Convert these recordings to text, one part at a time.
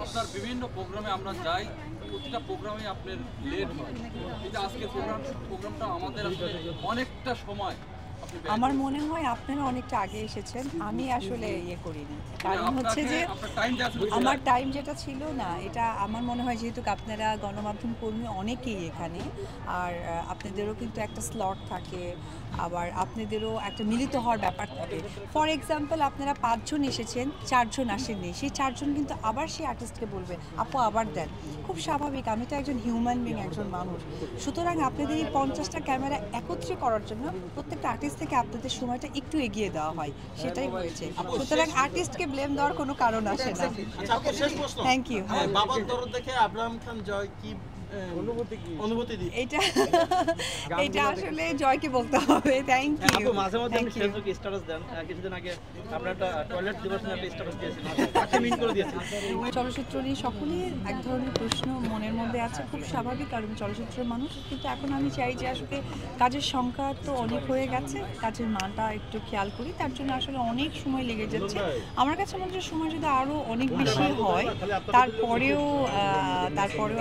আপনার বিভিন্ন প্রোগ্রামে আমরা যাই, প্রতিটা প্রোগ্রামে আপনার লেট হয়। এই যে আজকে প্রোগ্রামটা আমাদের আসলে অনেকটা সময় আমার মনে হয় আপনারা অনেকটা আগে এসেছেন, আমি আসলে ইয়ে করিনি। কারণ হচ্ছে যে আমার টাইম যেটা ছিল না, এটা আমার মনে হয় যেহেতু আপনারা গণমাধ্যম কর্মী অনেকেই এখানে, আর আপনাদেরও কিন্তু একটা স্লট থাকে, আবার আপনাদেরও একটা মিলিত হওয়ার ব্যাপার থাকে। ফর এক্সাম্পল আপনারা 5 জন এসেছেন, 4 জন আসেননি, সেই 4 জন কিন্তু আবার সেই আর্টিস্টকে বলবে আপু আবার দেন। খুব স্বাভাবিক, আমি তো একজন হিউম্যান বিং, একজন মানুষ। সুতরাং আপনাদের এই 50টা ক্যামেরা একত্রে করার জন্য প্রত্যেকটা আর্টিস্ট থেকে আপনাদের সময়টা একটু এগিয়ে দেওয়া হয়, সেটাই হয়েছে। সুতরাং আর্টিস্টকে ব্লেম দেওয়ার কোনো কারণ আসে না। Thank you. বাবার দরদ দেখে আব্রাহাম খান জয় কি অনুভূতি এটা আসলে জয়কে বলতে হবে। Thank you. মাঝে মধ্যে আপনি ফেসবুকে স্ট্যাটাস দেন, কিছুদিন আগে আপনার একটা টয়লেট দিবস নিয়ে আপনি স্ট্যাটাস দিয়েছিলেন, কাকে মিন করে দিয়েছেন? চলচ্চিত্র নিয়ে সকলেই এক ধরনের প্রশ্ন মনের মধ্যে আছে, খুব স্বাভাবিক, কারণ চলচ্চিত্রের মানুষ। কিন্তু এখন আমি চাই যে আসলে কাজের সংখ্যা তো অনেক হয়ে গেছে, কাজের মানটা একটু খেয়াল করি, তার জন্য আসলে অনেক সময় লেগে যাচ্ছে। আমার কাছে মনে হয় সময় যদি আরও অনেক বেশি হয়, তারপরেও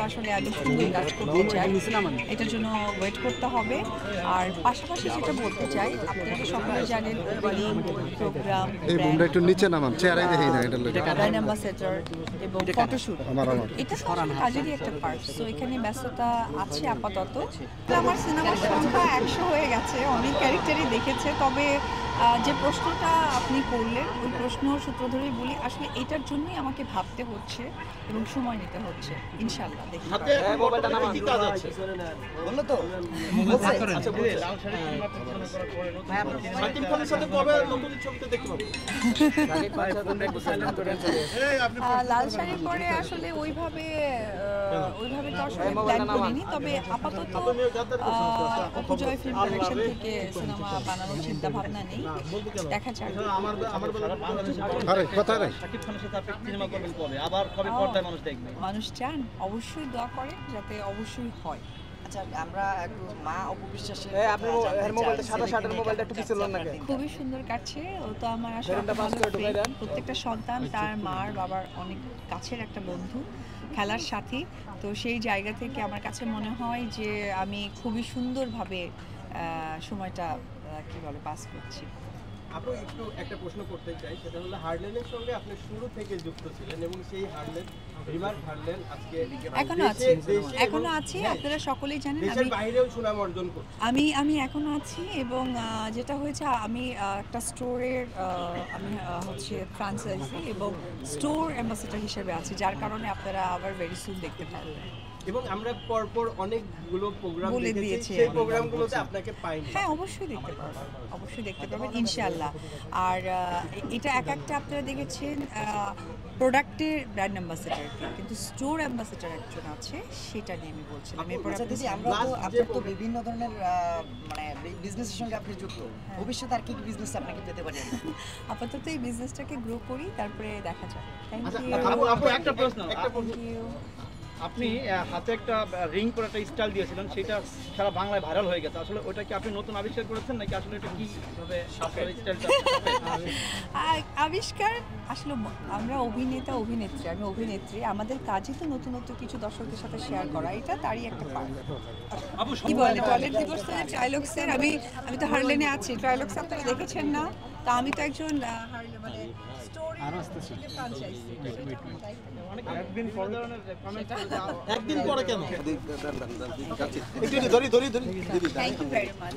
আসলে আমি সুন্দর কাজ করতে চাই, এটার জন্য ওয়েট করতে হবে। আর পাশাপাশি যেটা বলতে চাই, আপনারা সকলে জানেন ওপেনিং প্রোগ্রাম, একটু নিচে নামান, চেয়ারে দেখি না, এটা ব্র্যান্ড অ্যাম্বাসেডর এবং ফটোশুট, এটা তো আসলে কাজেরই একটা পার্ট। সো এখানে ব্যস্ততা আছে আপাতত। আমার সিনেমার সংখ্যা 100 হয়ে গেছে, অনেক ক্যারেক্টারই দেখেছে। তবে যে প্রশ্নটা আপনি করলেন, ওই প্রশ্ন সূত্র ধরেই বলি, আসলে এটার জন্যই আমাকে ভাবতে হচ্ছে এবং সময় নিতে হচ্ছে। ইনশাআল্লাহ দেখি। লাল শাড়ির পরে আসলে ওইভাবে তো আসলে প্ল্যান করিনি, তবে আপাতত অপজয় ফিল্ম প্রোডাকশন থেকে সিনেমা বানানোর চিন্তা ভাবনা নেই, দেখা যাক। মানুষ চান, অবশ্যই দোয়া করে যাতে অবশ্যই হয়। আচ্ছা, আমরা একটু মা অপবিশ্বাসের খুবই সুন্দর কাটছে। ও তো আমার আসলে প্রত্যেকটা সন্তান তার মার বাবার অনেক কাছের একটা বন্ধু, খেলার সাথী। তো সেই জায়গা থেকে আমার কাছে মনে হয় যে আমি খুবই সুন্দরভাবে সময়টা পাস করছি। আপনি একটু একটা প্রশ্ন করতে চাই, সেটা হলো হারলেনের সঙ্গে আপনি শুরু থেকে যুক্ত ছিলেন এবং সেই হারলেন রিমার্ক হারলেন আজকে এখনো আছি। আপনারা সকলেই জানেন দেশের বাইরেও সুনাম অর্জন করছে। আমি এখনো আছি এবং যেটা হয়েছে, আমি একটা স্টোরের হচ্ছে ফ্রাঞ্চাইজি এবং স্টোর অ্যাম্বাসেডর হিসেবে আছি, যার কারণে আপনারা আবার ভেরি সুন দেখতে পারবেন। এবং আমরা পরপর অনেকগুলো প্রোগ্রাম বলে দিয়েছি, সেই প্রোগ্রামগুলোতে আপনাকে পাইনি। হ্যাঁ, অবশ্যই দেখতে পারবেন ইনশাআল্লাহ। আর এটা একটা আপনারা দেখেছেন প্রোডাক্টের ব্র্যান্ড অ্যাম্বাসেডারকে, কিন্তু স্টোর অ্যাম্বাসেডার একজন আছে, সেটা নিয়ে আমি বলছিলাম। এরপরে আপনার তো বিভিন্ন ধরনের মানে বিজনেসের সঙ্গে আপনি যুক্ত, ভবিষ্যতে আর কি বিজনেস আপনাকে পেতে পারি? আপাতত এই বিজনেসটাকে গ্রো করি, তারপরে দেখা যাবে। Thank you. একটা প্রশ্ন, ইউ। আপনি হাতে একটা রিং করে একটা স্টাইল দিয়েছিলেন, সেটা সারা বাংলায় ভাইরাল হয়ে গেছে। আসলে ওটা কি আপনি নতুন আবিষ্কার করেছেন, নাকি আসলে এটা কিভাবে স্টাইলটা আবিষ্কার? আসলে আমরা অভিনেত্রী, আমি অভিনেত্রী, আমাদের কাজই তো নতুন কিছু দর্শকদের সাথে শেয়ার করা, এটা তারই একটা পার্ট। কি বলে টয়লেট দিবস ট্রাইলক্সের, আমি তো হারলেনে আছি। ট্রাইলক্স আপনারা দেখেছেন না? তা আমি তো একজন মানে স্টোরি ফ্রাঞ্চাইজি। একদিন পরে কেন? Thank you very much.